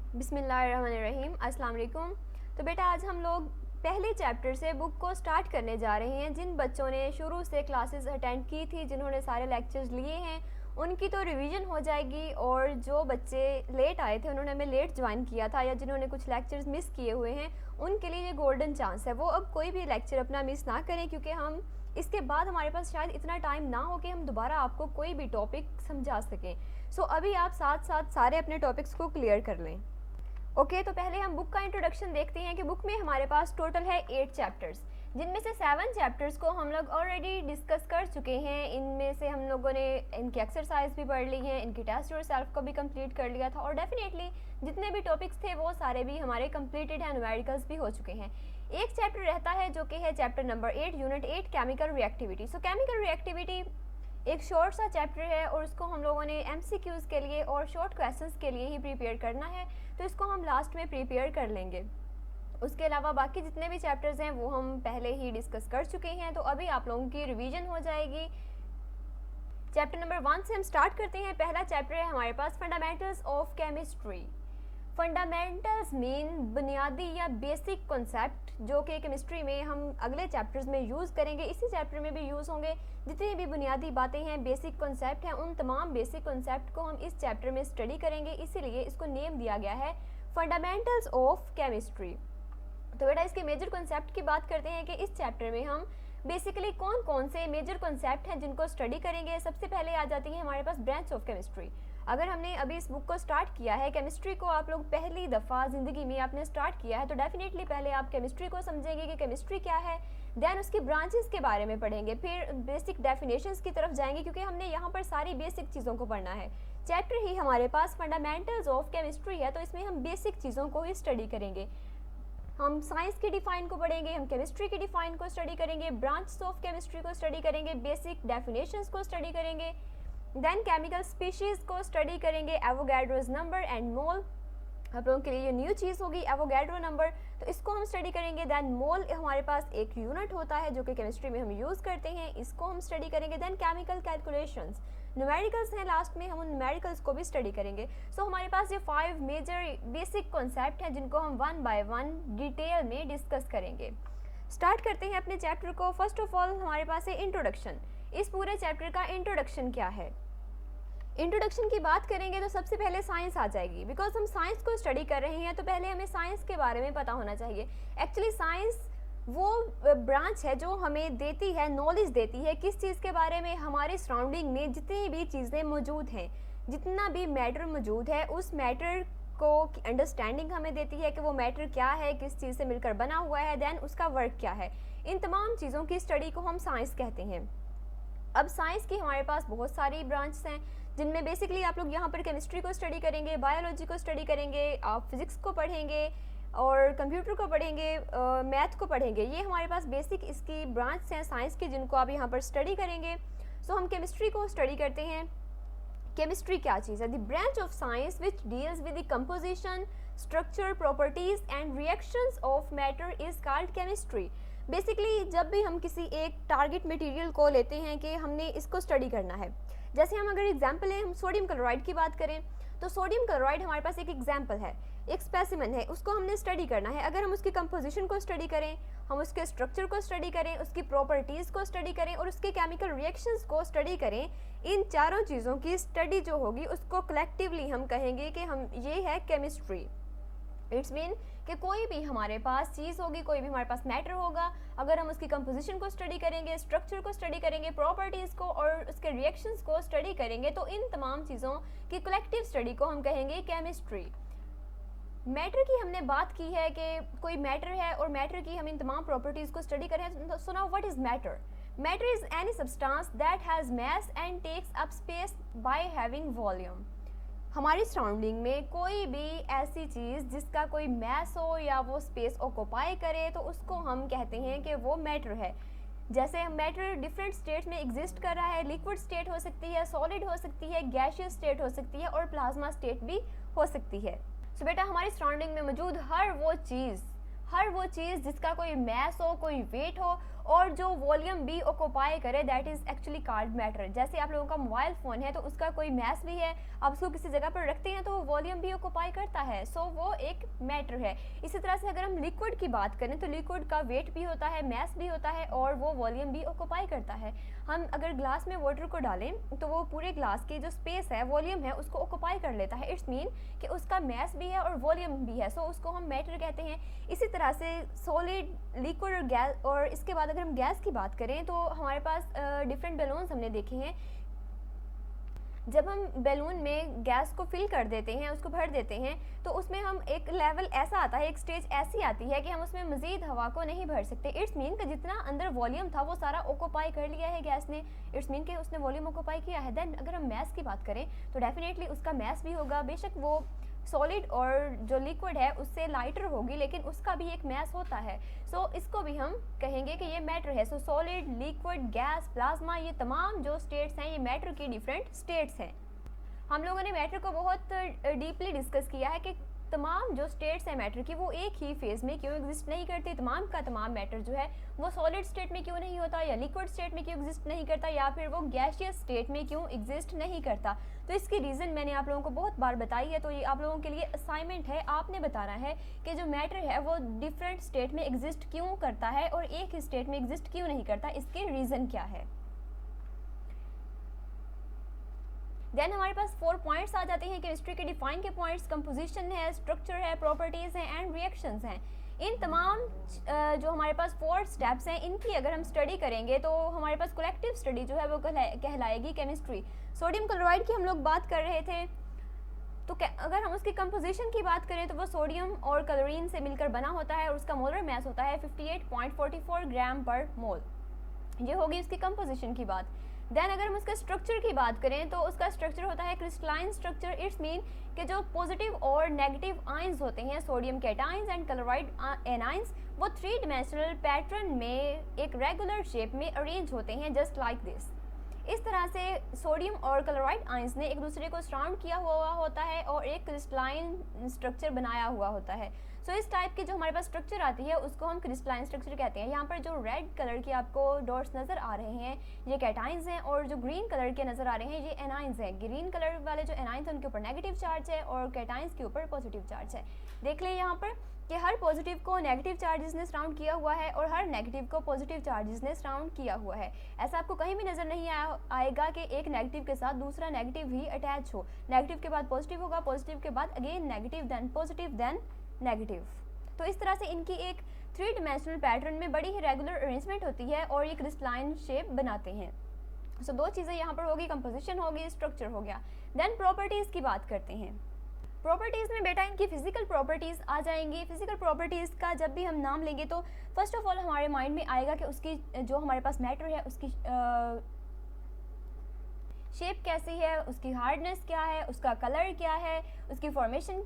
बिस्मिल्लाहिर्रहमानिर्रहीम, अस्सलाम वालेकुम। तो बेटा आज हम लोग पहले चैप्टर से बुक को स्टार्ट करने जा रहे हैं। जिन बच्चों ने शुरू से क्लासेस अटेंड की थी, जिन्होंने सारे लेक्चर्स लिए हैं, उनकी तो रिवीजन हो जाएगी, और जो बच्चे लेट आए थे, उन्होंने हमें लेट ज्वाइन किया था, या जिन्होंने कुछ लेक्चर्स मिस किए हुए हैं, उनके लिए ये गोल्डन चांस है। वो अब कोई भी लेक्चर अपना मिस ना करें, क्योंकि हम इसके बाद हमारे पास शायद इतना टाइम ना हो कि हम दोबारा आपको कोई भी टॉपिक समझा सकें। सो अभी आप साथ साथ सारे अपने टॉपिक्स को क्लियर कर लें। ओके, तो पहले हम बुक का इंट्रोडक्शन देखते हैं कि बुक में हमारे पास टोटल है 8 चैप्टर्स, जिनमें से 7 चैप्टर्स को हम लोग ऑलरेडी डिस्कस कर चुके हैं। इनमें से हम लोगों ने इनकी एक्सरसाइज भी पढ़ ली है, इनकी टेस्ट और सेल्फ को भी कंप्लीट कर लिया था, और डेफिनेटली जितने भी टॉपिक्स थे वो सारे भी हमारे कंप्लीटेड हैं, न्यूमेरिकल्स भी हो चुके हैं। एक चैप्टर रहता है जो कि है chapter number 8, unit 8, chemical reactivity. सो केमिकल रिएक्टिविटी एक शॉर्ट सा चैप्टर है, और उसको हम लोगों ने MCQs के लिए और शॉर्ट क्वेश्चंस के लिए ही प्रिपेयर करना है, तो इसको हम लास्ट में प्रिपेयर कर लेंगे। उसके अलावा बाकी जितने भी चैप्टर्स हैं वो हम पहले ही डिस्कस कर चुके हैं, तो अभी आप लोगों की रिवीजन हो जाएगी। चैप्टर नंबर 1 से हम स्टार्ट करते हैं। पहला चैप्टर है हमारे पास fundamentals of chemistry. Fundamentals mean बुनियादी या बेसिक कॉन्सेप्ट, जो कि केमिस्ट्री में हम अगले चैप्टर्स में यूज़ करेंगे, इसी चैप्टर में भी यूज़ होंगे। जितनी भी बुनियादी बातें हैं, बेसिक कॉन्सेप्ट हैं, उन तमाम बेसिक कॉन्सेप्ट को हम इस चैप्टर में स्टडी करेंगे, इसीलिए इसको नेम दिया गया है फंडामेंटल्स ऑफ केमिस्ट्री। तो बेटा इसके मेजर कॉन्सेप्ट की बात करते हैं कि इस चैप्टर में हम बेसिकली कौन कौन से मेजर कॉन्सेप्ट हैं जिनको स्टडी करेंगे। सबसे पहले आ जाती है हमारे पास ब्रांच ऑफ केमिस्ट्री। अगर हमने अभी इस बुक को स्टार्ट किया है, केमिस्ट्री को आप लोग पहली दफ़ा ज़िंदगी में आपने स्टार्ट किया है, तो डेफिनेटली पहले आप केमिस्ट्री को समझेंगे कि केमिस्ट्री क्या है, देन उसकी ब्रांचेस के बारे में पढ़ेंगे, फिर बेसिक डेफिनेशंस की तरफ जाएंगे, क्योंकि हमने यहाँ पर सारी बेसिक चीज़ों को पढ़ना है। चैप्टर ही हमारे पास फंडामेंटल्स ऑफ केमिस्ट्री है, तो इसमें हम बेसिक चीज़ों को ही स्टडी करेंगे। हम साइंस की डिफाइन को पढ़ेंगे, हम केमिस्ट्री की डिफाइन को स्टडी करेंगे, ब्रांच ऑफ केमिस्ट्री को स्टडी करेंगे, बेसिक डेफिनेशंस को स्टडी करेंगे, देन केमिकल स्पीशीज़ को स्टडी करेंगे, एवोगैड्रोज नंबर एंड मोल। आप लोगों के लिए ये न्यू चीज़ होगी एवोगैड्रो नंबर, तो इसको हम स्टडी करेंगे। देन मोल हमारे पास एक यूनिट होता है जो कि केमिस्ट्री में हम यूज़ करते हैं, इसको हम स्टडी करेंगे। देन केमिकल कैलकुलेशंस, न्यूमेरिकल्स हैं लास्ट में, हम उन न्यूमेरिकल्स को भी स्टडी करेंगे। सो हमारे पास ये 5 मेजर बेसिक कॉन्सेप्ट हैं जिनको हम 1 बाय 1 डिटेल में डिस्कस करेंगे। स्टार्ट करते हैं अपने चैप्टर को। फर्स्ट ऑफ ऑल हमारे पास है इंट्रोडक्शन। इस पूरे चैप्टर का इंट्रोडक्शन क्या है? इंट्रोडक्शन की बात करेंगे तो सबसे पहले साइंस आ जाएगी, बिकॉज हम साइंस को स्टडी कर रहे हैं, तो पहले हमें साइंस के बारे में पता होना चाहिए। एक्चुअली साइंस वो ब्रांच है जो हमें देती है, नॉलेज देती है किस चीज़ के बारे में, हमारे सराउंडिंग में जितनी भी चीज़ें मौजूद हैं, जितना भी मैटर मौजूद है, उस मैटर को अंडरस्टैंडिंग हमें देती है कि वो मैटर क्या है, किस चीज़ से मिलकर बना हुआ है, देन उसका वर्क क्या है। इन तमाम चीज़ों की स्टडी को हम साइंस कहते हैं। अब साइंस की हमारे पास बहुत सारी ब्रांचेस हैं, जिनमें बेसिकली आप लोग यहाँ पर केमिस्ट्री को स्टडी करेंगे, बायोलॉजी को स्टडी करेंगे, आप फिज़िक्स को पढ़ेंगे, और कंप्यूटर को पढ़ेंगे, मैथ को पढ़ेंगे। ये हमारे पास बेसिक इसकी ब्रांच हैं साइंस की, जिनको आप यहाँ पर स्टडी करेंगे। सो हम केमिस्ट्री को स्टडी करते हैं। केमिस्ट्री क्या चीज़ है? The branch of science which deals with the composition, structure, properties and reactions of matter is called chemistry. Basically जब भी हम किसी एक टारगेट मटेरियल को लेते हैं कि हमने इसको स्टडी करना है, जैसे हम अगर एग्जांपल है, हम सोडियम क्लोराइड की बात करें, तो सोडियम क्लोराइड हमारे पास एक एग्जांपल है, एक स्पेसिमेन है, उसको हमने स्टडी करना है। अगर हम उसकी कंपोजिशन को स्टडी करें, हम उसके स्ट्रक्चर को स्टडी करें, उसकी प्रॉपर्टीज़ को स्टडी करें, और उसके केमिकल रिएक्शंस को स्टडी करें, इन चारों चीज़ों की स्टडी जो होगी उसको कलेक्टिवली हम कहेंगे कि हम ये है केमिस्ट्री। इट्स मीन कि कोई भी हमारे पास चीज़ होगी, कोई भी हमारे पास मैटर होगा, अगर हम उसकी कंपोजिशन को स्टडी करेंगे, स्ट्रक्चर को स्टडी करेंगे, प्रॉपर्टीज़ को और उसके रिएक्शंस को स्टडी करेंगे, तो इन तमाम चीज़ों की कलेक्टिव स्टडी को हम कहेंगे केमिस्ट्री। मैटर की हमने बात की है कि कोई मैटर है, और मैटर की हम इन तमाम प्रॉपर्टीज़ को स्टडी करें। So now what is matter? Matter is any substance that has mass and takes up space by having volume. हमारी सराउंडिंग में कोई भी ऐसी चीज़ जिसका कोई मैस हो या वो स्पेस ऑक्यूपाई करे, तो उसको हम कहते हैं कि वो मैटर है। जैसे मैटर डिफरेंट स्टेट में एग्जिस्ट कर रहा है, लिक्विड स्टेट हो सकती है, सॉलिड हो सकती है, गैशियस स्टेट हो सकती है, और प्लाज्मा स्टेट भी हो सकती है। सो बेटा हमारी सराउंडिंग में मौजूद हर वो चीज़ जिसका कोई मैस हो, कोई वेट हो, और जो वॉल्यूम भी ऑक्यूपाई करे that is actually called matter. जैसे आप लोगों का मोबाइल फ़ोन है तो उसका कोई मास भी है, आप उसको किसी जगह पर रखते हैं तो वो वॉल्यूम भी ऑक्यूपाई करता है, सो वो एक मैटर है। इसी तरह से अगर हम लिक्विड की बात करें तो लिक्विड का वेट भी होता है, मास भी होता है और वो वॉल्यूम भी ऑक्यूपाई करता है। हम अगर ग्लास में वाटर को डालें तो वो पूरे ग्लास की जो स्पेस है, वॉल्यूम है, उसको ऑक्यूपाई कर लेता है। इट्स मीन कि उसका मास भी है और वॉल्यूम भी है, सो उसको हम मैटर कहते हैं। इसी तरह से सॉलिड, लिक्विड और गैस। और इसके बाद अगर हम गैस की बात करें तो हमारे पास डिफरेंट बैलून्स हमने देखे हैं। जब हम बैलून में गैस को फिल कर देते हैं, उसको भर देते हैं, तो उसमें हम एक लेवल ऐसा आता है, एक स्टेज ऐसी आती है कि हम उसमें मज़ीद हवा को नहीं भर सकते। इट्स मीन कि जितना अंदर वॉल्यूम था वो सारा ऑक्यूपाई कर लिया है गैस ने। इट्स मीन कि उसने वॉल्यूम ऑक्यूपाई किया है। देन अगर हम मैस की बात करें तो डेफिनेटली उसका मैस भी होगा, बेशक वो सॉलिड और जो लिक्विड है उससे लाइटर होगी, लेकिन उसका भी एक मैस होता है। सो इसको भी हम कहेंगे कि ये मैटर है। सो सॉलिड, लिक्विड, गैस, प्लाज्मा, ये तमाम जो स्टेट्स हैं ये मैटर की डिफरेंट स्टेट्स हैं। हम लोगों ने मैटर को बहुत डीपली डिस्कस किया है कि तमाम जो स्टेट्स हैं मैटर की वो एक ही फेज़ में क्यों एग्जिस्ट नहीं करती। तमाम का तमाम मैटर जो है वो सॉलिड स्टेट में क्यों नहीं होता, या लिक्विड स्टेट में क्यों एग्जिस्ट नहीं करता, या फिर वो गैसियस स्टेट में क्यों एग्जिस्ट नहीं करता। तो इसकी रीज़न मैंने आप लोगों को बहुत बार बताई है, तो ये आप लोगों के लिए असाइनमेंट है। आपने बताना है कि जो मैटर है वो डिफरेंट स्टेट में एग्जिस्ट क्यों करता है और एक ही स्टेट में एग्जिस्ट क्यों नहीं करता, इसके रीज़न क्या है। देन हमारे पास 4 पॉइंट्स आ जाते हैं केमिस्ट्री के डिफाइन के पॉइंट्स। कंपोजिशन है, स्ट्रक्चर है, प्रॉपर्टीज़ हैं एंड रिएक्शंस हैं। इन तमाम जो हमारे पास 4 स्टेप्स हैं, इनकी अगर हम स्टडी करेंगे तो हमारे पास कलेक्टिव स्टडी जो है वो कहलाएगी केमिस्ट्री। सोडियम क्लोराइड की हम लोग बात कर रहे थे, तो अगर हम उसकी कंपोजिशन की बात करें तो वो सोडियम और क्लोरीन से मिलकर बना होता है और उसका मोलर मास होता है 58.44 ग्राम पर मोल। ये होगी उसकी कंपोजिशन की बात। देन अगर हम उसके स्ट्रक्चर की बात करें तो उसका स्ट्रक्चर होता है क्रिस्टलाइन स्ट्रक्चर। इट्स मीन कि जो पॉजिटिव और नेगेटिव आयंस होते हैं, sodium cations and chloride anions, वो 3 डायमेंशनल पैटर्न में एक रेगुलर शेप में अरेंज होते हैं, जस्ट लाइक दिस। इस तरह से सोडियम और क्लोराइड आयंस ने एक दूसरे को सराउंड किया हुआ होता है और एक क्रिस्टलाइन स्ट्रक्चर बनाया हुआ होता है। सो इस टाइप की जो हमारे पास स्ट्रक्चर आती है उसको हम क्रिस्टलाइन स्ट्रक्चर कहते हैं। यहाँ पर जो रेड कलर की आपको डॉट्स नज़र आ रहे हैं ये कैटाइंस हैं और जो ग्रीन कलर के नज़र आ रहे हैं ये एनाइंस हैं। ग्रीन कलर वाले जो एनाइंस हैं उनके ऊपर नेगेटिव चार्ज है और कैटाइंस के ऊपर पॉजिटिव चार्ज है। देख लें यहाँ पर कि हर पॉजिटिव को नेगेटिव चार्जेस ने सराउंड किया हुआ है और हर नेगेटिव को पॉजिटिव चार्जेस ने सराउंड किया हुआ है। ऐसा आपको कहीं भी नज़र नहीं आएगा कि एक नेगेटिव के साथ दूसरा नेगेटिव ही अटैच हो। नेगेटिव के बाद पॉजिटिव होगा, पॉजिटिव के बाद again negative, then positive, then negative. तो इस तरह से इनकी एक 3 डायमेंशनल पैटर्न में बड़ी ही रेगुलर अरेंजमेंट होती है और ये क्रिस्टलाइन शेप बनाते हैं। सो 2 चीज़ें यहाँ पर होगी, कंपोजिशन होगी, स्ट्रक्चर हो गया। देन प्रॉपर्टीज़ की बात करते हैं। प्रॉपर्टीज़ में बेटा इनकी फिजिकल प्रॉपर्टीज़ आ जाएंगी। फिजिकल प्रॉपर्टीज़ का जब भी हम नाम लेंगे तो फर्स्ट ऑफ ऑल हमारे माइंड में आएगा कि उसकी जो हमारे पास मैटर है उसकी शेप कैसी है, उसकी हार्डनेस क्या है, उसका कलर क्या है, उसकी फॉर्मेशन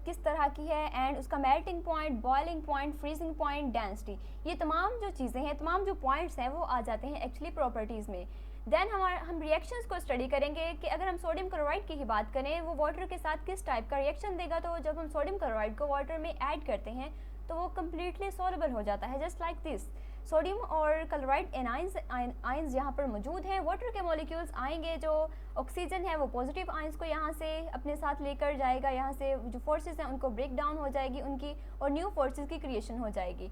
किस तरह की है, एंड उसका melting point, boiling point, freezing point, density, ये तमाम जो चीज़ें हैं, तमाम जो पॉइंट्स हैं वो आ जाते हैं एक्चुअली प्रॉपर्टीज़ में। देन हम रिएक्शंस को स्टडी करेंगे कि अगर हम सोडियम क्लोराइड की ही बात करें वो वाटर के साथ किस टाइप का रिएक्शन देगा। तो जब हम सोडियम क्लोराइड को वाटर में ऐड करते हैं तो वो कम्प्लीटली सॉल्युबल हो जाता है, जस्ट लाइक दिस। सोडियम और क्लोराइड आयंस यहाँ पर मौजूद हैं। वाटर के मॉलिक्यूल्स आएंगे, जो ऑक्सीजन है वो पॉजिटिव आयंस को यहाँ से अपने साथ लेकर जाएगा, यहाँ से जो फोर्सेस हैं उनको ब्रेक डाउन हो जाएगी उनकी और न्यू फोर्सेस की क्रिएशन हो जाएगी।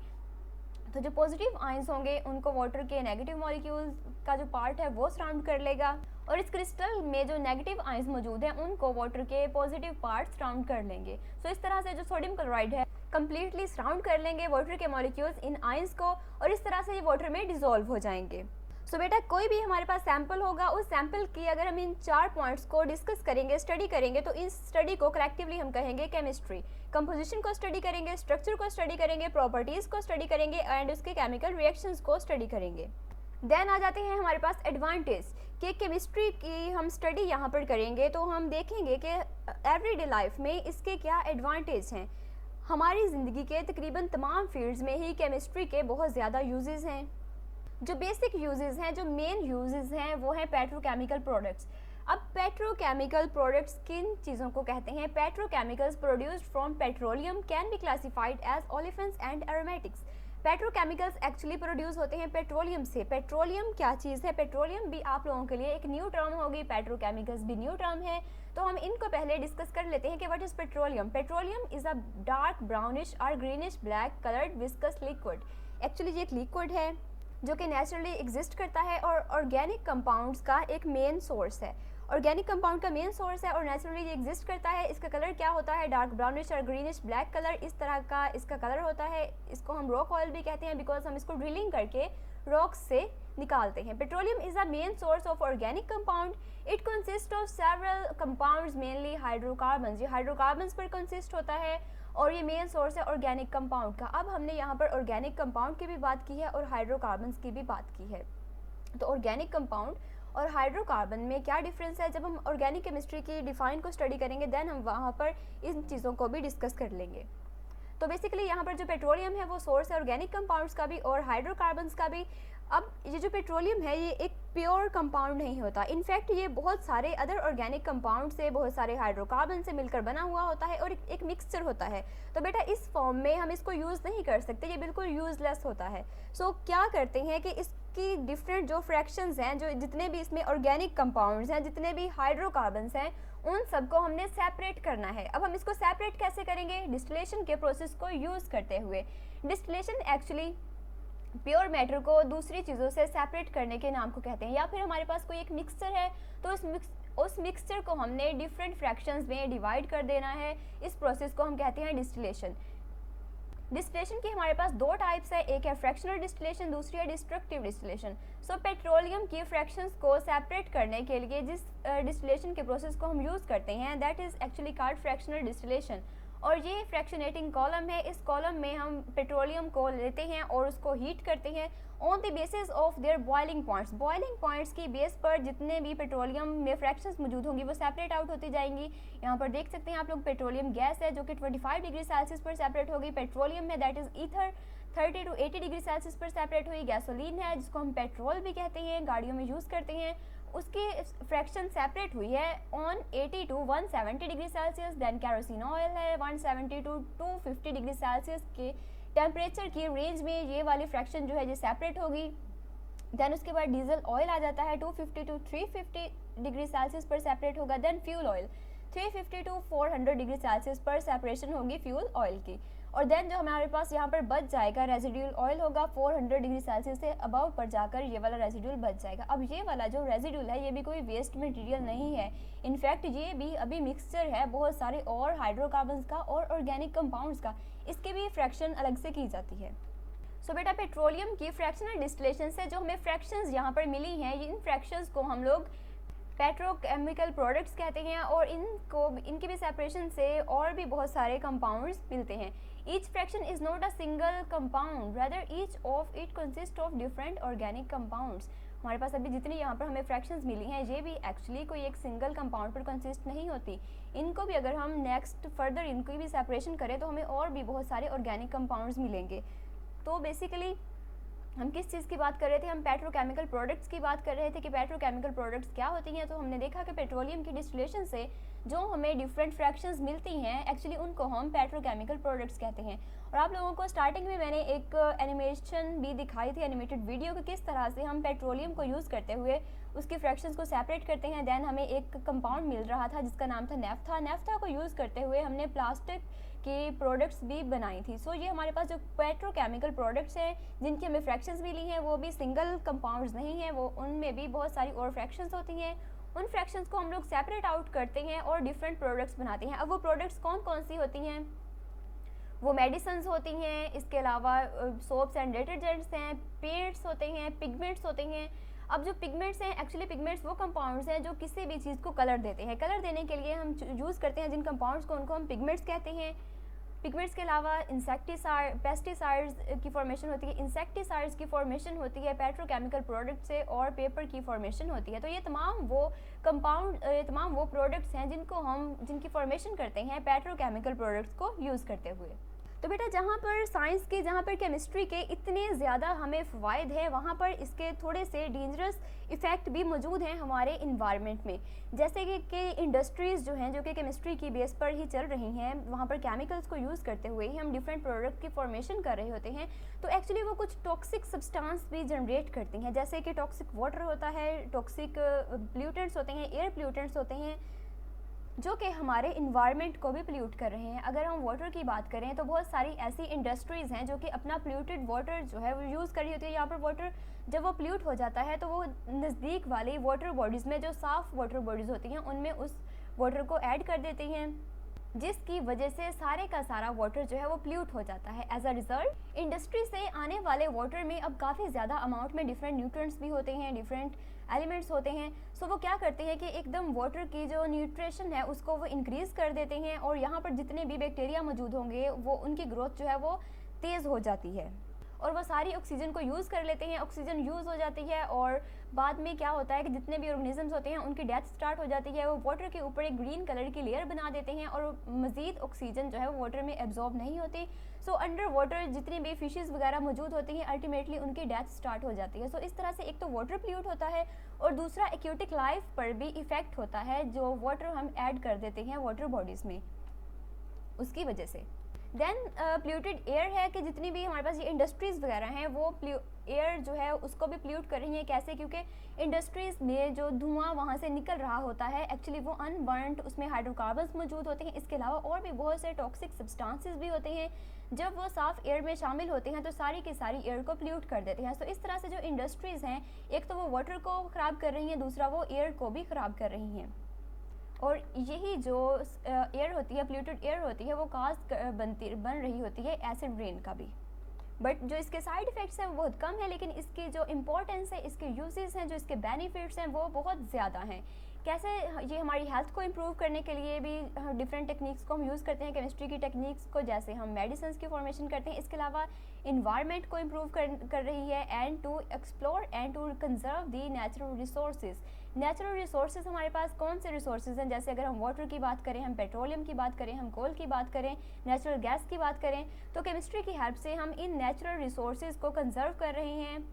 तो जो पॉजिटिव आयंस होंगे उनको वाटर के नेगेटिव मॉलिक्यूल्स का जो पार्ट है वो सराउंड कर लेगा और इस क्रिस्टल में जो नेगेटिव आयंस मौजूद हैं उनको वाटर के पॉजिटिव पार्ट सराउंड कर लेंगे। सो इस तरह से जो सोडियम क्लोराइड है कम्प्लीटली सराउंड कर लेंगे वाटर के मॉलिक्यूल्स इन आयंस को और इस तरह से ये वाटर में डिसॉल्व हो जाएंगे। सो बेटा कोई भी हमारे पास सैंपल होगा, उस सैंपल की अगर हम इन 4 पॉइंट्स को डिस्कस करेंगे, स्टडी करेंगे, तो इस स्टडी को कलेक्टिवली हम कहेंगे केमिस्ट्री। कंपोजिशन को स्टडी करेंगे, स्ट्रक्चर को स्टडी करेंगे, प्रॉपर्टीज़ को स्टडी करेंगे एंड उसके केमिकल रिएक्शंस को स्टडी करेंगे। देन आ जाते हैं हमारे पास एडवांटेज कि केमिस्ट्री की हम स्टडी यहाँ पर करेंगे तो हम देखेंगे कि एवरीडे लाइफ में इसके क्या एडवांटेज हैं। हमारी ज़िंदगी के तकरीबन तमाम फील्ड्स में ही केमिस्ट्री के बहुत ज़्यादा यूजेस हैं। जो बेसिक यूजेस हैं, जो मेन यूजेस हैं वो हैं पेट्रोकेमिकल प्रोडक्ट्स। अब पेट्रोकेमिकल प्रोडक्ट्स किन चीज़ों को कहते हैं? Petrochemicals produced from petroleum can be classified as olefins and aromatics. Petrochemicals actually produce होते हैं पेट्रोलियम से। पेट्रोलियम क्या चीज़ है? पेट्रोलियम भी आप लोगों के लिए एक न्यू टर्म होगी, पेट्रोकेमिकल्स भी न्यू टर्म है, तो हम इनको पहले डिस्कस कर लेते हैं कि what is petroleum. Petroleum is a dark brownish और greenish black coloured viscous liquid. Actually ये एक लिक्विड है जो कि नेचुरली एग्जिस्ट करता है और ऑर्गेनिक कंपाउंड्स का एक मेन सोर्स है। ऑर्गेनिक कंपाउंड का मेन सोर्स है और नेचुरली ये एग्जिस्ट करता है। इसका कलर क्या होता है? डार्क ब्राउनिश और ग्रीनिश ब्लैक कलर, इस तरह का इसका कलर होता है। इसको हम रॉक ऑयल भी कहते हैं बिकॉज हम इसको ड्रिलिंग करके रॉक्स से निकालते हैं। Petroleum is a main source of organic compound. It consist of several compounds mainly hydrocarbon. ये हाइड्रोकार्बन्स पर कंसिस्ट होता है और ये मेन सोर्स है ऑर्गेनिक कंपाउंड का। अब हमने यहाँ पर ऑर्गेनिक कंपाउंड की भी बात की है और हाइड्रोकार्बन्स की भी बात की है। तो ऑर्गेनिक कंपाउंड और हाइड्रोकार्बन में क्या डिफरेंस है? जब हम ऑर्गेनिक केमिस्ट्री की डिफाइन को स्टडी करेंगे देन हम वहाँ पर इन चीज़ों को भी डिस्कस कर लेंगे। तो बेसिकली यहाँ पर जो पेट्रोलियम है वो सोर्स है ऑर्गेनिक कंपाउंड्स का भी और हाइड्रोकार्बन्स का भी। अब ये जो पेट्रोलियम है ये एक प्योर कंपाउंड नहीं होता। इनफैक्ट ये बहुत सारे अदर ऑर्गेनिक कंपाउंड से, बहुत सारे हाइड्रोकार्बन से मिलकर बना हुआ होता है और एक मिक्सचर होता है। तो बेटा इस फॉर्म में हम इसको यूज़ नहीं कर सकते, ये बिल्कुल यूजलेस होता है। सो क्या करते हैं कि इसकी डिफरेंट जो फ्रैक्शंस हैं, जो जितने भी इसमें ऑर्गेनिक कंपाउंड्स हैं, जितने भी हाइड्रोकार्बन्स हैं, उन सबको हमने सेपरेट करना है। अब हम इसको सेपरेट कैसे करेंगे? डिस्टिलेशन के प्रोसेस को यूज़ करते हुए। डिस्टिलेशन एक्चुअली प्योर मैटर को दूसरी चीज़ों से सेपरेट करने के नाम को कहते हैं। या फिर हमारे पास कोई एक मिक्सचर है तो उस मिक्सचर को हमने डिफरेंट फ्रैक्शंस में डिवाइड कर देना है। इस प्रोसेस को हम कहते हैं डिस्टिलेशन। डिस्टिलेशन की हमारे पास दो टाइप्स है, एक है फ्रैक्शनल डिस्टिलेशन, दूसरी है डिस्ट्रक्टिव डिस्टिलेशन। सो पेट्रोलियम की फ्रैक्शंस को सेपरेट करने के लिए जिस डिस्टिलेशन के प्रोसेस को हम यूज़ करते हैं that is actually called fractional distillation. और ये फ्रैक्शनेटिंग कॉलम है। इस कॉलम में हम पेट्रोलियम को लेते हैं और उसको हीट करते हैं on the basis of their boiling points. Boiling points की बेस पर जितने भी पेट्रोलियम में फ्रैक्शंस मौजूद होंगी वो सेपरेट आउट होती जाएंगी। यहाँ पर देख सकते हैं आप लोग पेट्रोलियम गैस है जो कि 25 डिग्री सेल्सियस पर सेपरेट होगी। पेट्रोलियम में that is ether 30 to 80 degree Celsius पर सेपरेट हुई। गैसोलीन है जिसको हम पेट्रोल भी कहते हैं, गाड़ियों में यूज़ करते हैं, उसकी फ्रैक्शन सेपरेट हुई है on 80 to 170 degree Celsius. Then kerosene oil है 170 to 250 डिग्री सेल्सियस के टेम्परेचर की रेंज में ये वाली फ्रैक्शन जो है ये सेपरेट होगी। देन उसके बाद डीजल ऑयल आ जाता है 250 to 350 डिग्री सेल्सियस पर सेपरेट होगा। Then fuel oil 350 to 400 degree Celsius पर सेपरेशन होगी फ्यूल ऑयल की। और देन जो हमारे पास यहाँ पर बच जाएगा रेजिड्यूल ऑयल होगा 400 डिग्री सेल्सियस से अबव पर जाकर ये वाला रेजिड्यूल बच जाएगा। अब ये वाला जो रेजिड्यूल है ये भी कोई वेस्ट मटेरियल नहीं है। इनफैक्ट ये भी अभी मिक्सचर है बहुत सारे और हाइड्रोकार्बन्स का और ऑर्गेनिक कंपाउंड्स का, इसके भी फ्रैक्शन अलग से की जाती है। सो बेटा पेट्रोलियम की फ्रैक्शनल डिस्टिलेशन से जो हमें फ्रैक्शंस यहाँ पर मिली हैं इन फ्रैक्शंस को हम लोग पेट्रोकेमिकल प्रोडक्ट्स कहते हैं और इनकी भी सेपरेशन से और भी बहुत सारे कंपाउंड्स मिलते हैं। Each fraction is not a single compound, rather each of it consist of different organic compounds. हमारे पास अभी जितनी यहाँ पर हमें फ्रैक्शंस मिली हैं ये भी एक्चुअली कोई एक सिंगल कंपाउंड पर कंसिस्ट नहीं होती। इनको भी अगर हम नेक्स्ट फर्दर इनकी भी सेपरेशन करें तो हमें और भी बहुत सारे ऑर्गेनिक कंपाउंड्स मिलेंगे। तो बेसिकली हम किस चीज़ की बात कर रहे थे? हम पेट्रोकेमिकल प्रोडक्ट्स की बात कर रहे थे कि पेट्रोकेमिकल प्रोडक्ट्स क्या होती हैं। तो हमने देखा कि पेट्रोलियम की डिस्टिलेशन से जो हमें डिफरेंट फ्रैक्शंस मिलती हैं एक्चुअली उनको हम पेट्रोकेमिकल प्रोडक्ट्स कहते हैं। और आप लोगों को स्टार्टिंग में मैंने एक एनिमेशन भी दिखाई थी, एनिमेटेड वीडियो, कि किस तरह से हम पेट्रोलियम को यूज़ करते हुए उसकी फ्रैक्शंस को सेपरेट करते हैं। देन हमें एक कंपाउंड मिल रहा था जिसका नाम था नेफ्था। नेफ्था को यूज़ करते हुए हमने प्लास्टिक की प्रोडक्ट्स भी बनाई थी। सो ये हमारे पास जो पेट्रोकेमिकल प्रोडक्ट्स हैं जिनकी हमें फ्रैक्शंस मिली हैं वो भी सिंगल कंपाउंड्स नहीं हैं, वो उनमें भी बहुत सारी और फ्रैक्शंस होती हैं। उन फ्रैक्शंस को हम लोग सेपरेट आउट करते हैं और डिफरेंट प्रोडक्ट्स बनाते हैं। अब वो प्रोडक्ट्स कौन कौन सी होती हैं? वो मेडिसिन्स होती हैं, इसके अलावा सोप्स एंड डिटर्जेंट्स हैं, पेंट्स होते हैं, पिगमेंट्स होते हैं। अब जो पिगमेंट्स हैं एक्चुअली पिगमेंट्स वो कंपाउंड्स हैं जो किसी भी चीज़ को कलर देते हैं। कलर देने के लिए हम यूज़ करते हैं जिन कंपाउंड्स को उनको हम पिगमेंट्स कहते हैं। पिगमेंट्स के अलावा पेस्टिसाइड्स की फॉर्मेशन होती है, इंसेक्टिसाइड्स की फॉर्मेशन होती है पेट्रोकेमिकल प्रोडक्ट से, और पेपर की फॉर्मेशन होती है। तो ये तमाम वो प्रोडक्ट्स हैं जिनकी फॉर्मेशन करते हैं पेट्रोकेमिकल प्रोडक्ट्स को यूज़ करते हुए। तो बेटा जहाँ पर साइंस के, जहाँ पर केमिस्ट्री के इतने ज़्यादा हमें फ़वाइद हैं, वहाँ पर इसके थोड़े से डेंजरस इफ़ेक्ट भी मौजूद हैं हमारे इन्वायरमेंट में। जैसे कि इंडस्ट्रीज़ जो हैं, जो कि केमिस्ट्री की बेस पर ही चल रही हैं, वहाँ पर केमिकल्स को यूज़ करते हुए ही हम डिफरेंट प्रोडक्ट की फॉर्मेशन कर रहे होते हैं, तो एक्चुअली वो कुछ टॉक्सिक सब्सटेंस भी जनरेट करती हैं। जैसे कि टॉक्सिक वाटर होता है, टॉक्सिक प्ल्यूटेंट्स होते हैं, एयर प्ल्यूटेंट्स होते हैं, जो कि हमारे इन्वायरमेंट को भी पोल्यूट कर रहे हैं। अगर हम वाटर की बात करें तो बहुत सारी ऐसी इंडस्ट्रीज़ हैं जो कि अपना पोल्यूटेड वाटर जो है वो यूज़ कर रही होती है। यहाँ पर वाटर जब वो पोल्यूट हो जाता है तो वो नज़दीक वाली वाटर बॉडीज़ में, जो साफ़ वाटर बॉडीज़ होती हैं, उनमें उस वाटर को ऐड कर देती हैं, जिसकी वजह से सारे का सारा वाटर जो है वो पोल्यूट हो जाता है। एज अ रिज़ल्ट इंडस्ट्री से आने वाले वाटर में अब काफ़ी ज़्यादा अमाउंट में डिफरेंट न्यूट्रिएंट्स भी होते हैं, डिफरेंट एलिमेंट्स होते हैं। सो वो क्या करते हैं कि एकदम वाटर की जो न्यूट्रिशन है उसको वो इंक्रीज़ कर देते हैं, और यहाँ पर जितने भी बैक्टीरिया मौजूद होंगे वो उनकी ग्रोथ जो है वो तेज़ हो जाती है, और वो सारी ऑक्सीजन को यूज़ कर लेते हैं। ऑक्सीजन यूज़ हो जाती है और बाद में क्या होता है कि जितने भी ऑर्गेनिजम्स होते हैं उनकी डेथ स्टार्ट हो जाती है। वो वाटर के ऊपर एक ग्रीन कलर की लेयर बना देते हैं और मज़ीद ऑक्सीजन जो है वो वाटर में एब्जॉर्ब नहीं होती। सो अंडर वाटर जितनी भी फिशेस वगैरह मौजूद होती हैं, अल्टीमेटली उनकी डेथ स्टार्ट हो जाती है। सो इस तरह से एक तो वाटर पोल्यूट होता है, और दूसरा एक्वेटिक लाइफ पर भी इफ़ेक्ट होता है, जो वाटर हम ऐड कर देते हैं वाटर बॉडीज़ में उसकी वजह से। देन पोल्यूटेड एयर है कि जितनी भी हमारे पास ये इंडस्ट्रीज़ वगैरह हैं वो एयर जो है उसको भी पोल्यूट कर रही हैं। कैसे? क्योंकि इंडस्ट्रीज़ में जो धुआं वहाँ से निकल रहा होता है, एक्चुअली वो अनबर्न्ड, उसमें हाइड्रोकार्बन्स मौजूद होते हैं। इसके अलावा और भी बहुत से टॉक्सिक सब्सटेंसेस भी होते हैं, जब वो साफ़ एयर में शामिल होते हैं तो सारी की सारी एयर को पोल्यूट कर देते हैं। सो इस तरह से जो इंडस्ट्रीज़ हैं, एक तो वो वाटर को ख़राब कर रही हैं, दूसरा वो एयर को भी ख़राब कर रही हैं। और यही जो एयर होती है, पोल्यूटेड एयर होती है, वो काज बन रही होती है एसिड रेन का भी। बट जो इसके साइड इफ़ेक्ट्स हैं वो बहुत कम है, लेकिन इसकी जो इम्पोर्टेंस है, इसके यूजेस हैं, जो इसके बेनिफिट्स हैं, वो बहुत ज़्यादा हैं। कैसे? ये हमारी हेल्थ को इम्प्रूव करने के लिए भी डिफरेंट टेक्निक्स को हम यूज़ करते हैं, केमिस्ट्री की टेक्निक्स को, जैसे हम मेडिसिन की फॉर्मेशन करते हैं। इसके अलावा इन्वायरमेंट को इम्प्रूव कर रही है, and to explore and to conserve the natural resources. Natural resources हमारे पास कौन से रिसोर्सेज हैं? जैसे अगर हम वाटर की बात करें, हम पेट्रोलियम की बात करें, हम कोल की बात करें, नेचुरल गैस की बात करें, तो केमिस्ट्री की हेल्प से हम इन नेचुरल रिसोर्सेज को कंजर्व कर रहे हैं,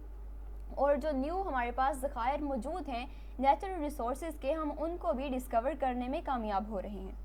और जो न्यू हमारे पास ज़खायर मौजूद हैं नेचुरल रिसोर्सेज के, हम उनको भी डिस्कवर करने में कामयाब हो रहे हैं।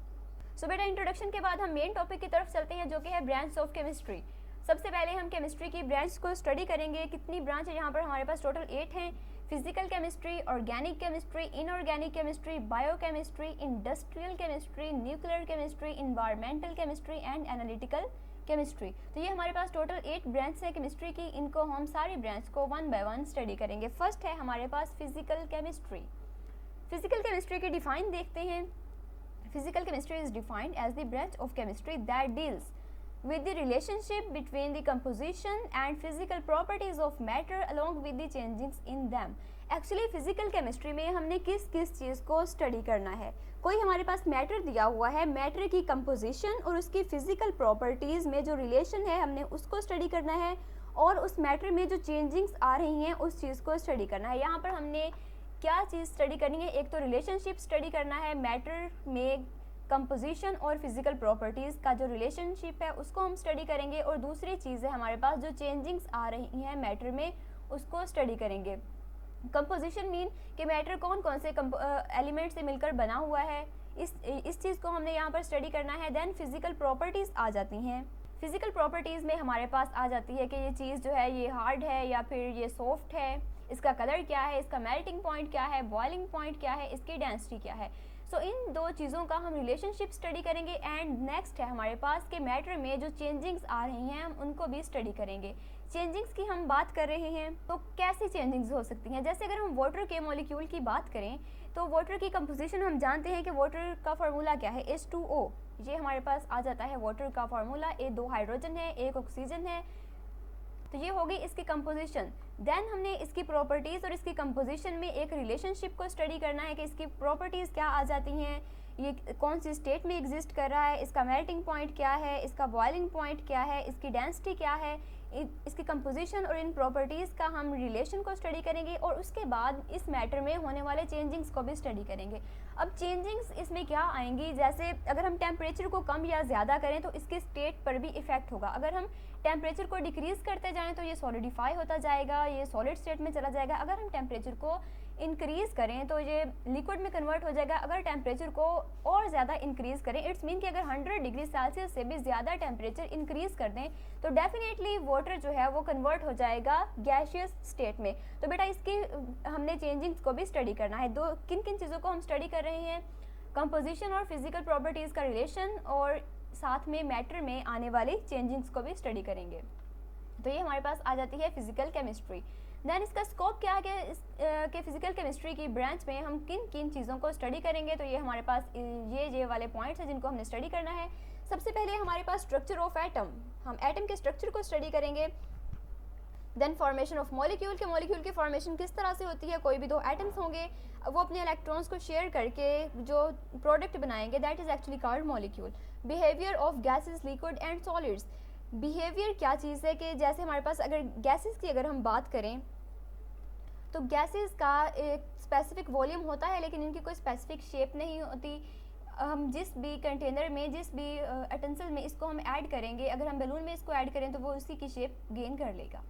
सो बेटा इंट्रोडक्शन के बाद हम मेन टॉपिक की तरफ चलते हैं, जो कि है ब्रांच ऑफ केमिस्ट्री। सबसे पहले हम केमिस्ट्री की ब्रांच को स्टडी करेंगे। कितनी ब्रांच है? यहाँ पर हमारे पास टोटल 8 हैं। Physical chemistry, organic chemistry, inorganic chemistry, biochemistry, industrial chemistry, nuclear chemistry, environmental chemistry and analytical chemistry. तो ये हमारे पास टोटल 8 ब्रांच है केमिस्ट्री की। इनको हम सारी ब्रांच को 1 बाय 1 स्टडी करेंगे। फर्स्ट है हमारे पास फिजिकल केमिस्ट्री। फिजिकल केमिस्ट्री की डिफाइन देखते हैं। Physical chemistry is defined as the branch of chemistry that deals with the relationship between the composition and physical properties of matter along with the changes in them। Actually physical chemistry में हमने किस किस चीज़ को study करना है? कोई हमारे पास matter दिया हुआ है, मैटर की कंपोजिशन और उसकी फिजिकल प्रॉपर्टीज़ में जो रिलेशन है हमने उसको स्टडी करना है, और उस मैटर में जो चेंजिंग्स आ रही हैं उस चीज़ को स्टडी करना है। यहाँ पर हमने क्या चीज़ स्टडी करनी है? एक तो रिलेशनशिप स्टडी करना है, मैटर में कंपोजिशन और फिजिकल प्रॉपर्टीज़ का जो रिलेशनशिप है उसको हम स्टडी करेंगे, और दूसरी चीज़ है हमारे पास जो चेंजिंग्स आ रही हैं मैटर में उसको स्टडी करेंगे। कंपोजिशन मीन कि मैटर कौन कौन से एलिमेंट से मिलकर बना हुआ है, इस चीज़ को हमने यहाँ पर स्टडी करना है। देन फिजिकल प्रॉपर्टीज़ आ जाती हैं। फिजिकल प्रॉपर्टीज़ में हमारे पास आ जाती है कि ये चीज़ जो है ये हार्ड है या फिर ये सॉफ्ट है, इसका कलर क्या है, इसका मेल्टिंग पॉइंट क्या है, बॉइलिंग पॉइंट क्या है, इसकी डेंसिटी क्या है। सो इन दो चीज़ों का हम रिलेशनशिप स्टडी करेंगे। एंड नेक्स्ट है हमारे पास कि मैटर में जो चेंजिंग्स आ रही हैं हम उनको भी स्टडी करेंगे। चेंजिंग्स की हम बात कर रहे हैं तो कैसी चेंजिंग्स हो सकती हैं? जैसे अगर हम वाटर के मॉलिक्यूल की बात करें तो वाटर की कंपोजिशन हम जानते हैं कि वाटर का फार्मूला क्या है, H2O। ये हमारे पास आ जाता है वाटर का फार्मूला। 2 हाइड्रोजन है, 1 ऑक्सीजन है, तो ये हो गई इसकी कंपोजिशन। देन हमने इसकी प्रॉपर्टीज़ और इसकी कंपोजिशन में एक रिलेशनशिप को स्टडी करना है कि इसकी प्रॉपर्टीज़ क्या आ जाती हैं। ये कौन सी स्टेट में एग्जिस्ट कर रहा है, इसका मेल्टिंग पॉइंट क्या है, इसका बॉइलिंग पॉइंट क्या है, इसकी डेंसिटी क्या है, इसकी कंपोजिशन और इन प्रॉपर्टीज़ का हम रिलेशन को स्टडी करेंगे और उसके बाद इस मैटर में होने वाले चेंजिंग्स को भी स्टडी करेंगे। अब चेंजिंग्स इसमें क्या आएंगी, जैसे अगर हम टेम्परेचर को कम या ज़्यादा करें तो इसके स्टेट पर भी इफ़ेक्ट होगा। अगर हम टेम्परेचर को डिक्रीज़ करते जाएं तो ये सॉलिडिफाई होता जाएगा, ये सॉलिड स्टेट में चला जाएगा। अगर हम टेम्परेचर को इंक्रीज़ करें तो ये लिक्विड में कन्वर्ट हो जाएगा। अगर टेम्परेचर को और ज़्यादा इंक्रीज़ करें, इट्स मीन कि अगर 100 डिग्री सेल्सियस से भी ज़्यादा टेम्परेचर इंक्रीज़ कर दें तो डेफिनेटली वाटर जो है वो कन्वर्ट हो जाएगा गैसियस स्टेट में। तो बेटा इसकी हमने चेंजिंग्स को भी स्टडी करना है। दो किन किन चीज़ों को हम स्टडी कर रहे हैं, कंपोजिशन और फिजिकल प्रॉपर्टीज़ का रिलेशन, और साथ में मैटर में आने वाली चेंजिंग्स को भी स्टडी करेंगे। तो ये हमारे पास आ जाती है फिजिकल केमिस्ट्री। देन इसका स्कोप क्या है कि फिजिकल केमिस्ट्री की ब्रांच में हम किन किन चीज़ों को स्टडी करेंगे। तो ये हमारे पास ये वाले पॉइंट्स हैं जिनको हमने स्टडी करना है। सबसे पहले हमारे पास स्ट्रक्चर ऑफ एटम, हम एटम के स्ट्रक्चर को स्टडी करेंगे। देन फॉर्मेशन ऑफ मॉलिक्यूल की फॉर्मेशन किस तरह से होती है। कोई भी दो एटम्स होंगे, वो अपने इलेक्ट्रॉन्स को शेयर करके जो प्रोडक्ट बनाएंगे that is actually called molecule. Behaviour of gases, liquid and solids. Behaviour क्या चीज़ है कि जैसे हमारे पास अगर गैसेस की अगर हम बात करें तो गैसेस का एक स्पेसिफिक वॉल्यूम होता है लेकिन इनकी कोई स्पेसिफिक शेप नहीं होती। हम जिस भी कंटेनर में, जिस भी अटेंसिल में इसको हम ऐड करेंगे, अगर हम बैलून में इसको ऐड करें तो वो उसी की शेप गेन कर लेगा।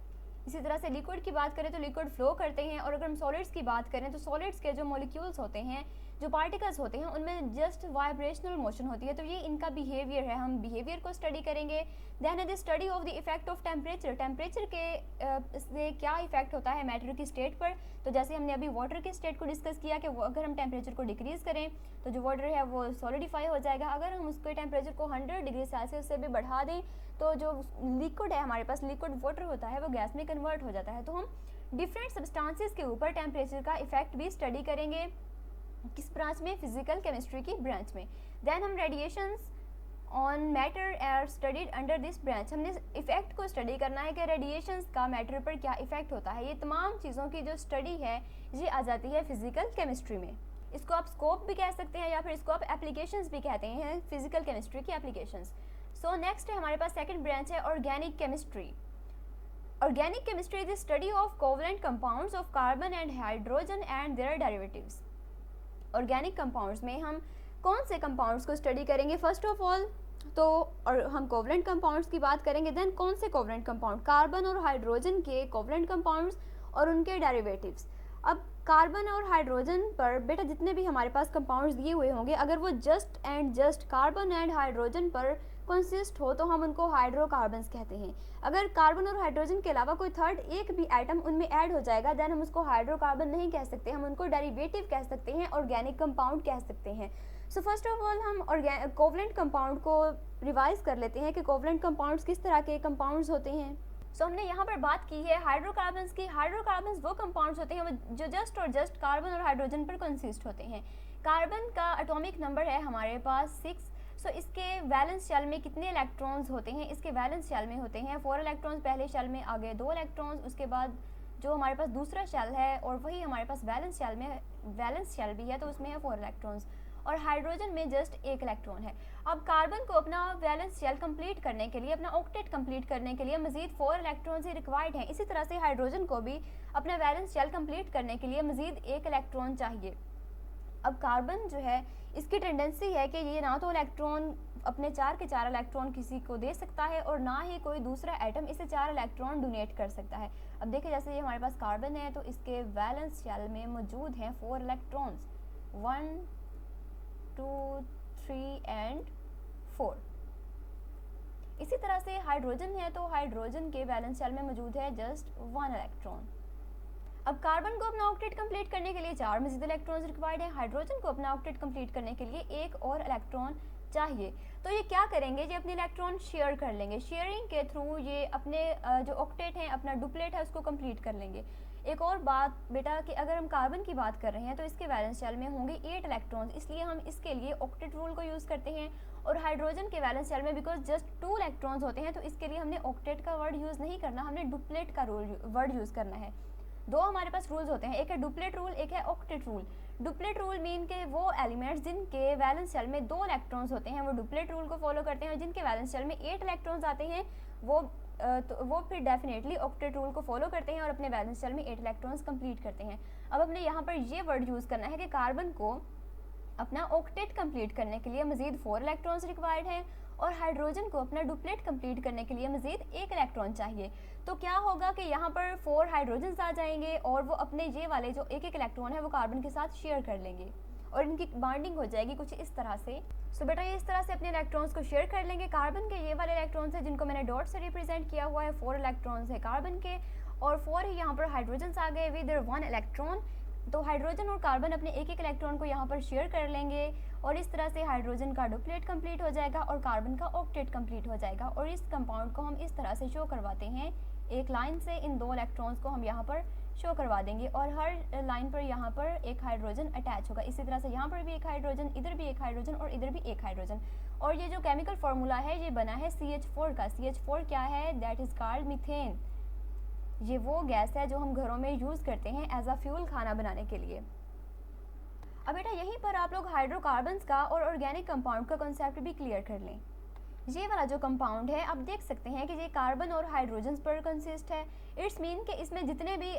इसी तरह से लिक्विड की बात करें तो लिक्विड फ्लो करते हैं, और अगर हम सॉलिड्स की बात करें तो सॉलिड्स के जो मॉलिक्यूल्स होते हैं, जो पार्टिकल्स होते हैं, उनमें जस्ट वाइब्रेशनल मोशन होती है। तो ये इनका बिहेवियर है, हम बिहेवियर को स्टडी करेंगे। देन है the study of the effect of temperature, temperature के से क्या इफेक्ट होता है मैटर की स्टेट पर। तो जैसे हमने अभी वाटर की स्टेट को डिस्कस किया कि अगर हम टेम्परेचर को डिक्रीज़ करें तो जो वाटर है वो सॉलिडिफाई हो जाएगा। अगर हम उसके टेम्परेचर को 100 डिग्री सेल्सियस से भी बढ़ा दें तो जो लिक्विड है हमारे पास, लिक्विड वाटर होता है, वो गैस में कन्वर्ट हो जाता है। तो हम डिफरेंट सब्सटेंसेस के ऊपर टेम्परेचर का इफेक्ट भी स्टडी करेंगे। किस ब्रांच में? फिजिकल केमिस्ट्री की ब्रांच में। देन हम radiations on matter are studied under this branch, हमने इफेक्ट को स्टडी करना है कि रेडिएशंस का मैटर पर क्या इफेक्ट होता है। ये तमाम चीज़ों की जो स्टडी है ये आ जाती है फिजिकल केमिस्ट्री में। इसको आप स्कोप भी कह सकते हैं या फिर इसको आप एप्लीकेशंस भी कहते हैं, फिजिकल केमिस्ट्री की एप्लीकेशंस। सो नेक्स्ट है हमारे पास सेकंड ब्रांच है organic chemistry. Organic chemistry is the study of covalent compounds of carbon and hydrogen and their derivatives. Organic compounds में हम कौन से कंपाउंड्स को स्टडी करेंगे? फर्स्ट ऑफ ऑल तो और हम कोवलेंट कंपाउंड्स की बात करेंगे। देन कौन से कोवलेंट कंपाउंड? कार्बन और हाइड्रोजन के कोवलेंट कंपाउंड्स और उनके डेरिवेटिव्स। अब कार्बन और हाइड्रोजन पर बेटा जितने भी हमारे पास कंपाउंड्स दिए हुए होंगे, अगर वो just and just carbon and hydrogen पर कंसिस्ट हो तो हम उनको हाइड्रोकार्बन्स कहते हैं। अगर कार्बन और हाइड्रोजन के अलावा कोई थर्ड एक भी एटम उनमें ऐड हो जाएगा देन हम उसको हाइड्रोकार्बन नहीं कह सकते, हम उनको डेरिवेटिव कह सकते हैं, ऑर्गेनिक कंपाउंड कह सकते हैं। सो फर्स्ट ऑफ ऑल हम कोवलेंट कंपाउंड को रिवाइज कर लेते हैं कि कोवलेंट कंपाउंड्स किस तरह के कंपाउंड्स होते हैं। सो हमने यहाँ पर बात की है हाइड्रोकार्बन्स की। हाइड्रोकार्बन्स वो कंपाउंड्स होते हैं जो जस्ट और जस्ट कार्बन और हाइड्रोजन पर कंसिस्ट होते हैं। कार्बन का एटॉमिक नंबर है हमारे पास 6। सो इसके वैलेंस शेल में कितने इलेक्ट्रॉन्स होते हैं? इसके वैलेंस शेल में होते हैं 4 इलेक्ट्रॉन्स, पहले शेल में आगे 2 इलेक्ट्रॉन्स, उसके बाद जो हमारे पास दूसरा शेल है और वही हमारे पास वैलेंस शेल में वैलेंस शेल भी है तो उसमें है 4 इलेक्ट्रॉन्स, और हाइड्रोजन में जस्ट 1 इलेक्ट्रॉन है। अब कार्बन को अपना वैलेंस शेल कंप्लीट करने के लिए, अपना ऑक्टेट कंप्लीट करने के लिए मजीद 4 इलेक्ट्रॉन्स ही रिक्वायर्ड हैं। इसी तरह से हाइड्रोजन को भी अपना वैलेंस शेल कंप्लीट करने के लिए मजीद 1 इलेक्ट्रॉन चाहिए। अब कार्बन जो है इसकी टेंडेंसी है कि ये ना तो इलेक्ट्रॉन अपने 4 के 4 इलेक्ट्रॉन किसी को दे सकता है और ना ही कोई दूसरा एटम इसे 4 इलेक्ट्रॉन डोनेट कर सकता है। अब देखिए जैसे ये हमारे पास कार्बन है तो इसके वैलेंस शेल में मौजूद हैं 4 इलेक्ट्रॉन्स, 1 2 3 एंड 4। इसी तरह से हाइड्रोजन है तो हाइड्रोजन के वैलेंस शेल में मौजूद है जस्ट 1 इलेक्ट्रॉन। अब कार्बन को अपना ऑक्टेट कंप्लीट करने के लिए 4 मजीद इलेक्ट्रॉन्स रिक्वायर्ड हैं, हाइड्रोजन को अपना ऑक्टेट कंप्लीट करने के लिए 1 और इलेक्ट्रॉन चाहिए। तो ये क्या करेंगे? ये अपने इलेक्ट्रॉन शेयर कर लेंगे, शेयरिंग के थ्रू ये अपने जो ऑक्टेट है, अपना डुप्लेट है, उसको कंप्लीट कर लेंगे। एक और बात बेटा कि अगर हम कार्बन की बात कर रहे हैं तो इसके वैलेंस शेल में होंगे 8 इलेक्ट्रॉन्स, इसलिए हम इसके लिए ऑक्टेट रूल को यूज़ करते हैं। और हाइड्रोजन के वैलेंस शेल में बिकॉज जस्ट 2 इलेक्ट्रॉन्स होते हैं तो इसके लिए हमने ऑक्टेट का वर्ड यूज़ नहीं करना, हमने डुप्लेट का वर्ड यूज़ करना है। 2 हमारे पास रूल्स होते हैं, एक है डुप्लेट रूल, एक है octet rule. Duplet rule mean के वो एलिमेंट्स जिनके वैलेंस शेल में 2 इलेक्ट्रॉन्स होते हैं वो डुप्लेट रूल को फॉलो करते हैं, और जिनके वैलेंस शेल में 8 इलेक्ट्रॉन्स आते हैं वो फिर डेफिनेटली ऑक्टेट रूल को फॉलो करते हैं और अपने वैलेंस शेल में 8 इलेक्ट्रॉन्स कंप्लीट करते हैं। अब हमने यहाँ पर ये वर्ड यूज़ करना है कि कार्बन को अपना ऑक्टेट कंप्लीट करने के लिए मज़ीद 4 इलेक्ट्रॉन्स रिक्वायर्ड हैं, और हाइड्रोजन को अपना डुप्लेट कंप्लीट करने के लिए मज़ीद 1 इलेक्ट्रॉन चाहिए। तो क्या होगा कि यहाँ पर 4 हाइड्रोजन्स आ जाएंगे और वो अपने ये वाले जो 1-1 इलेक्ट्रॉन है वो कार्बन के साथ शेयर कर लेंगे, और इनकी बॉन्डिंग हो जाएगी कुछ इस तरह से। सो बेटा ये इस तरह से अपने इलेक्ट्रॉन्स को शेयर कर लेंगे। कार्बन के ये वाले इलेक्ट्रॉन्स हैं जिनको मैंने डॉट से रिप्रेजेंट किया हुआ है, 4 इलेक्ट्रॉन्स है कार्बन के, और 4 ही यहाँ पर हाइड्रोजन्स आ गए विद 1 इलेक्ट्रॉन। तो हाइड्रोजन और कार्बन अपने 1-1 इलेक्ट्रॉन को यहाँ पर शेयर कर लेंगे, और इस तरह से हाइड्रोजन का डुप्लेट कंप्लीट हो जाएगा और कार्बन का ऑक्टेट कंप्लीट हो जाएगा। और इस कंपाउंड को हम इस तरह से शो करवाते हैं, एक लाइन से इन 2 इलेक्ट्रॉन्स को हम यहाँ पर शो करवा देंगे, और हर लाइन पर यहाँ पर एक हाइड्रोजन अटैच होगा। इसी तरह से यहाँ पर भी एक हाइड्रोजन, इधर भी एक हाइड्रोजन और इधर भी एक हाइड्रोजन। और ये जो केमिकल फार्मूला है ये बना है CH4 का। CH4 क्या है? That is called methane. ये वो गैस है जो हम घरों में यूज़ करते हैं एज अ फ्यूल खाना बनाने के लिए। अब बेटा यहीं पर आप लोग हाइड्रोकार्बन्स का और ऑर्गेनिक कंपाउंड का कॉन्सेप्ट भी क्लियर कर लें। ये वाला जो कंपाउंड है आप देख सकते हैं कि ये कार्बन और हाइड्रोजन पर कंसिस्ट है। इट्स मीन कि इसमें जितने भी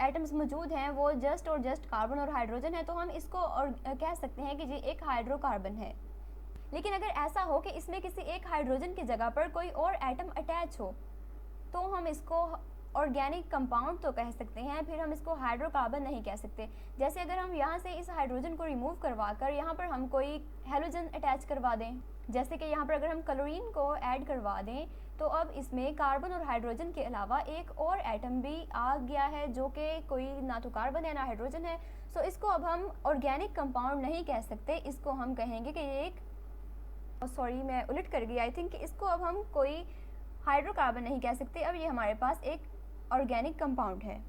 एटम्स मौजूद हैं वो जस्ट और जस्ट कार्बन और हाइड्रोजन है, तो हम इसको और कह सकते हैं कि ये एक हाइड्रोकार्बन है। लेकिन अगर ऐसा हो कि इसमें किसी एक हाइड्रोजन की जगह पर कोई और एटम अटैच हो तो हम इसको ऑर्गेनिक कंपाउंड तो कह सकते हैं, फिर हम इसको हाइड्रोकार्बन नहीं कह सकते। जैसे अगर हम यहाँ से इस हाइड्रोजन को रिमूव करवा कर यहाँ पर हम कोई हेलोजन अटैच करवा दें, जैसे कि यहाँ पर अगर हम क्लोरीन को ऐड करवा दें, तो अब इसमें कार्बन और हाइड्रोजन के अलावा एक और एटम भी आ गया है जो कि कोई ना तो कार्बन है ना हाइड्रोजन है। सो इसको अब हम ऑर्गेनिक कंपाउंड नहीं कह सकते, इसको हम कहेंगे कि ये एक सॉरी मैं उलट कर गई, आई थिंक इसको अब हम कोई हाइड्रोकार्बन नहीं कह सकते। अब ये हमारे पास एक ऑर्गेनिक कंपाउंड है।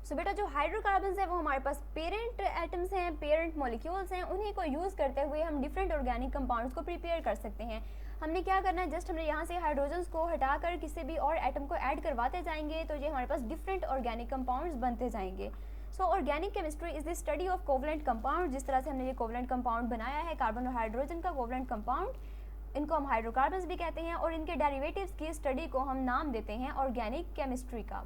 सो बेटा जो हाइड्रोकार्बन्स हैं वो हमारे पास पेरेंट एटम्स हैं, पेरेंट मॉलिक्यूल्स हैं, उन्हीं को यूज़ करते हुए हम डिफरेंट ऑर्गेनिक कंपाउंड्स को प्रिपेयर कर सकते हैं। हमने क्या करना है, जस्ट हमने यहाँ से हाइड्रोजन्स को हटाकर किसी भी और एटम को ऐड करवाते जाएंगे तो ये हमारे पास डिफरेंट ऑर्गेनिक कंपाउंड्स बनते जाएंगे। सो organic chemistry is the study of covalent compound. जिस तरह से हमने ये कोवलेंट कंपाउंड बनाया है, कार्बन और हाइड्रोजन का कोवलेंट कंपाउंड, इनको हम हाइड्रोकार्बन्स भी कहते हैं, और इनके डेरिवेटिव्स की स्टडी को हम नाम देते हैं ऑर्गेनिक केमिस्ट्री का।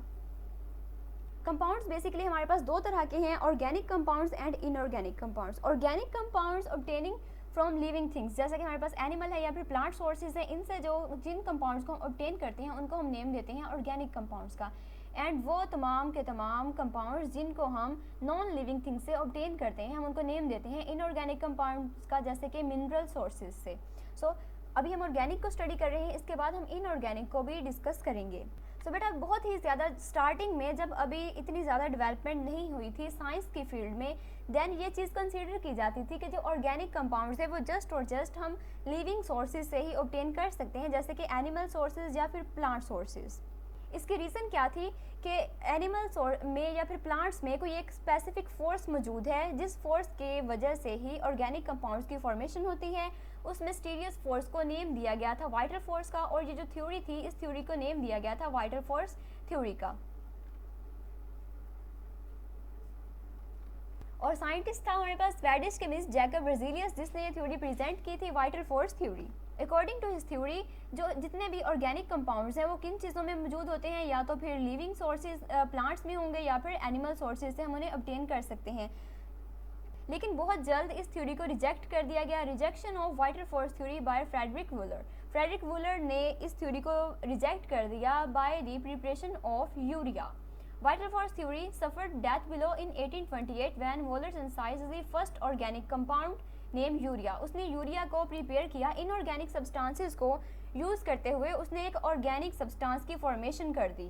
कंपाउंड्स बेसिकली हमारे पास 2 तरह के हैं, organic compounds and inorganic compounds. Organic compounds obtaining from living things, जैसे कि हमारे पास एनिमल है या फिर प्लांट सोर्सेज है, इनसे जो जिन कंपाउंड्स को हम ऑब्टेन करते हैं उनको हम नेम देते हैं ऑर्गेनिक कंपाउंड्स का। एंड वो तमाम के तमाम कंपाउंड्स जिनको हम नॉन लिविंग थिंग्स से ऑब्टेन करते हैं हम उनको नेम देते हैं इनऑर्गेनिक कंपाउंड्स का, जैसे कि मिनरल सोर्सेज से। सो अभी हम ऑर्गेनिक को स्टडी कर रहे हैं, इसके बाद हम इनऑर्गेनिक को भी डिस्कस करेंगे। सो बेटा बहुत ही ज़्यादा स्टार्टिंग में जब अभी इतनी ज़्यादा डेवलपमेंट नहीं हुई थी साइंस की फील्ड में, देन ये चीज़ कंसीडर की जाती थी कि जो ऑर्गेनिक कंपाउंड्स है वो जस्ट और जस्ट हम लिविंग सोर्सेज से ही ऑब्टेन कर सकते हैं, जैसे कि एनिमल सोर्सेज या फिर प्लांट सोर्सेज। इसकी रीज़न क्या थी कि एनिमल में या फिर प्लांट्स में कोई एक स्पेसिफिक फोर्स मौजूद है जिस फोर्स के वजह से ही ऑर्गेनिक कंपाउंड्स की फॉर्मेशन होती है। उस मिस्टीरियस फोर्स को नेम दिया गया था वाइटल फोर्स का, और ये जो थ्योरी थी इस थ्योरी को नेम दिया गया था वाइटल फोर्स थ्योरी का। और साइंटिस्ट था हमारे पास स्वेडिश केमिस्ट जैकब बेrzelius, जिसने ये थ्योरी प्रेजेंट की थी vital force theory. According to his theory जो जितने भी ऑर्गेनिक कंपाउंड्स हैं वो किन चीज़ों में मौजूद होते हैं, या तो फिर लिविंग सोर्सेज प्लांट्स में होंगे या फिर एनिमल सोर्सेज से हम उन्हें ऑब्टेन कर सकते हैं। लेकिन बहुत जल्द इस थ्योरी को रिजेक्ट कर दिया गया, rejection of vital force theory by Friedrich Wöhler. Friedrich Wöhler ने इस थ्योरी को रिजेक्ट कर दिया by the preparation of urea. Vital force theory suffered death blow in 1828 when Wooler synthesized the first organic compound named urea। उसने urea को prepare किया, inorganic substances को use करते हुए उसने एक ऑर्गेनिक सब्सटेंस की फॉर्मेशन कर दी।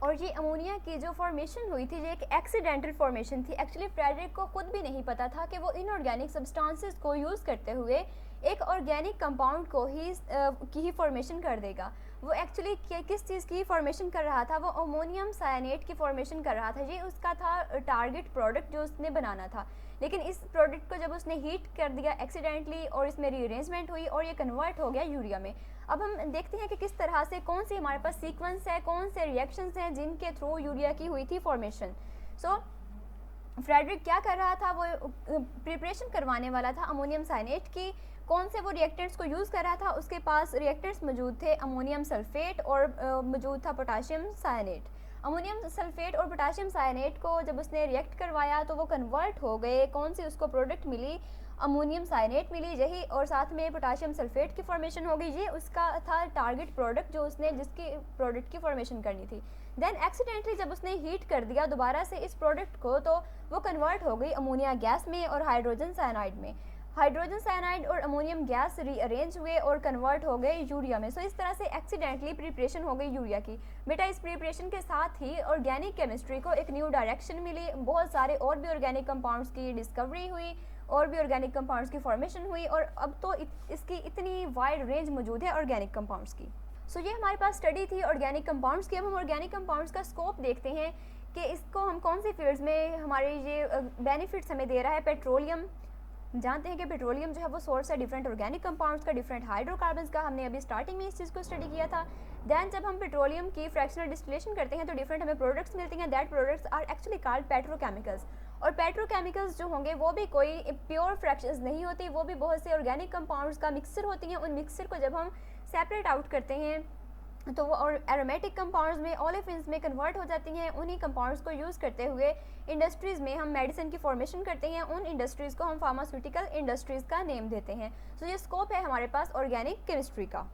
और ये अमोनिया की जो फॉर्मेशन हुई थी ये एक एक्सीडेंटल फॉर्मेशन थी। एक्चुअली फ्रेडरिक को खुद भी नहीं पता था कि वो इनऑर्गेनिक सब्सटेंसेस को यूज़ करते हुए एक ऑर्गेनिक कंपाउंड को ही फॉर्मेशन कर देगा। वो एक्चुअली किस चीज़ की फॉर्मेशन कर रहा था, वो अमोनियम साइनेट की फॉर्मेशन कर रहा था। ये उसका था टारगेट प्रोडक्ट जो उसने बनाना था। लेकिन इस प्रोडक्ट को जब उसने हीट कर दिया एक्सीडेंटली और इसमें रीअरेंजमेंट हुई और ये कन्वर्ट हो गया यूरिया में। अब हम देखते हैं कि किस तरह से कौन सी हमारे पास सीक्वेंस है, कौन से रिएक्शंस हैं जिनके थ्रू यूरिया की हुई थी फॉर्मेशन। सो फ्रेडरिक क्या कर रहा था, वो प्रिपरेशन करवाने वाला था अमोनियम साइनेट की। कौन से वो रिएक्टेंट्स को यूज़ कर रहा था, उसके पास रिएक्टेंट्स मौजूद थे अमोनियम सल्फेट और मौजूद था पोटाशियम साइनेट। अमोनियम सल्फेट और पोटाशियम साइनेट को जब उसने रिएक्ट करवाया तो वो कन्वर्ट हो गए, कौन सी उसको प्रोडक्ट मिली, अमोनियम साइनेट मिली, यही, और साथ में पोटाशियम सल्फेट की फॉर्मेशन हो गई। ये उसका था टारगेट प्रोडक्ट जो उसने जिसकी प्रोडक्ट की फॉर्मेशन करनी थी। देन एक्सीडेंटली जब उसने हीट कर दिया दोबारा से इस प्रोडक्ट को, तो वो कन्वर्ट हो गई अमोनिया गैस में और हाइड्रोजन साइनाइड में। हाइड्रोजन साइनाइड और अमोनियम गैस रीअरेंज हुए और कन्वर्ट हो गए यूरिया में। सो इस तरह से एक्सीडेंटली प्रिपरेशन हो गई यूरिया की। बेटा इस प्रिपरेशन के साथ ही ऑर्गेनिक केमिस्ट्री को एक न्यू डायरेक्शन मिली, बहुत सारे और भी ऑर्गेनिक कंपाउंड्स की डिस्कवरी हुई, और भी ऑर्गेनिक कंपाउंड्स की फॉर्मेशन हुई, और अब तो इसकी इतनी वाइड रेंज मौजूद है ऑर्गेनिक कंपाउंड्स की। सो ये हमारे पास स्टडी थी ऑर्गेनिक कंपाउंड्स की। अब हम ऑर्गेनिक कंपाउंड्स का स्कोप देखते हैं कि इसको हम कौन सी फील्ड्स में हमारे ये बेनिफिट्स हमें दे रहा है। पेट्रोलियम, जानते हैं कि पेट्रोलियम जो है वो सोर्स है डिफरेंट ऑर्गेनिक कंपाउंड्स का, डिफरेंट हाइड्रोकार्बन्स का। हमने अभी स्टार्टिंग में इस चीज़ को स्टडी किया था। दैन जब हम पेट्रोलियम की फ्रैक्शनल डिस्टिलेशन करते हैं तो डिफरेंट हमें प्रोडक्ट्स मिलती हैं। That products are actually called petrochemicals. और पेट्रोकेमिकल्स जो होंगे वो भी कोई प्योर फ्रैक्शंस नहीं होती, वो भी बहुत से ऑर्गेनिक कंपाउंड्स का मिक्सचर होती हैं। उन मिक्सचर को जब हम सेपरेट आउट करते हैं तो वो और एरोमेटिक कंपाउंड्स में, ओलेफिन्स में कन्वर्ट हो जाती हैं। उन्हीं कंपाउंड्स को यूज़ करते हुए इंडस्ट्रीज़ में हम मेडिसिन की फॉर्मेशन करते हैं। उन इंडस्ट्रीज़ को हम फार्मास्यूटिकल इंडस्ट्रीज़ का नेम देते हैं। सो ये स्कोप है हमारे पास ऑर्गेनिक केमिस्ट्री का।